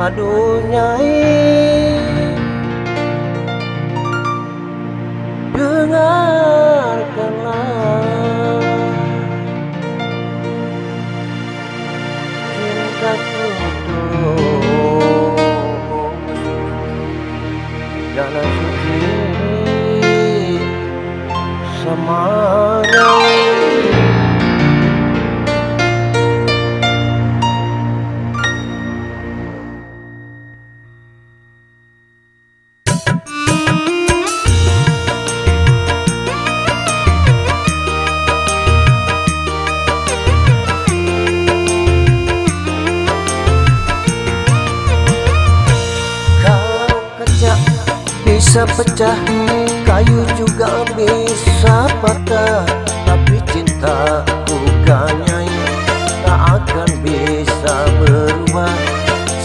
Aduh Nyai, dengarkanlah cintaku tulus, jalan suci sama Nyai. Bisa pecah, kayu juga bisa patah, tapi cinta bukan Nyai tak akan bisa berubah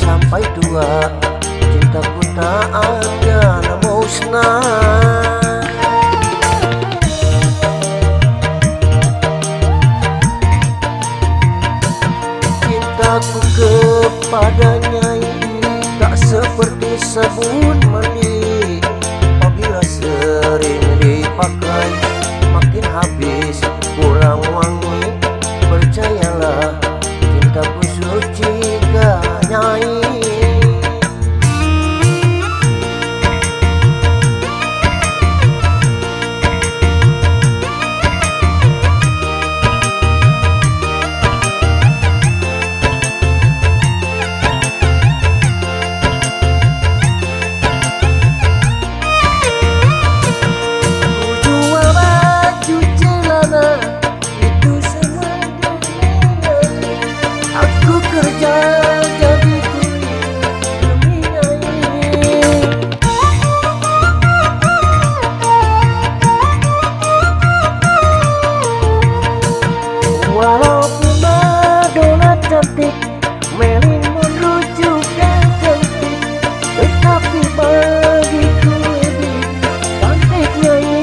sampai tua. Cintaku tak akan musnah. Cintaku kepada Nyai tak seperti sabun mandi, sering dipakai makin habis kurang wangi. Percayalah cintaku suci gak Nyai. Walaupun Madonna cantik, Marilyn Monroe juga cantik, tetapi bagiku lebih cantik Nyai.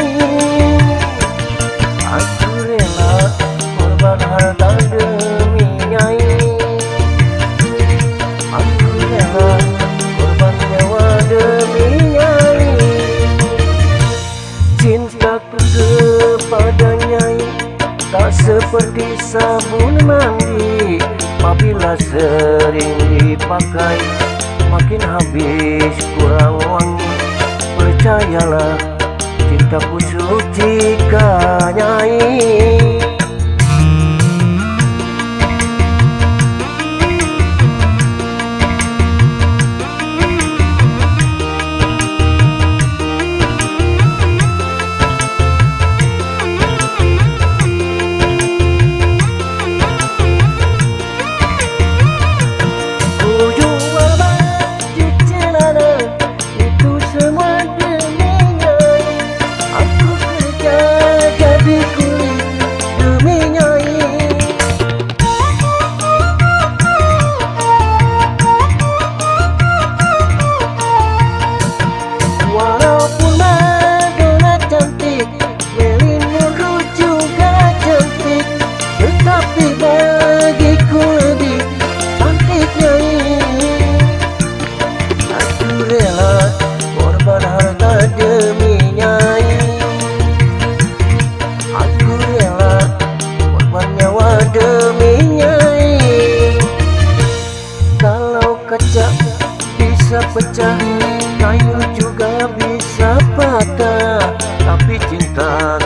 Aku rela korban harta demi Nyai. Aku rela korban nyawa demi Nyai. Cintaku kepada Nyai tak seperti sabun mandi, apabila sering dipakai makin habis kurang wangi. Percayalah cintaku suci gak Nyai. Kaca bisa pecah, kayu juga bisa patah, tapi cinta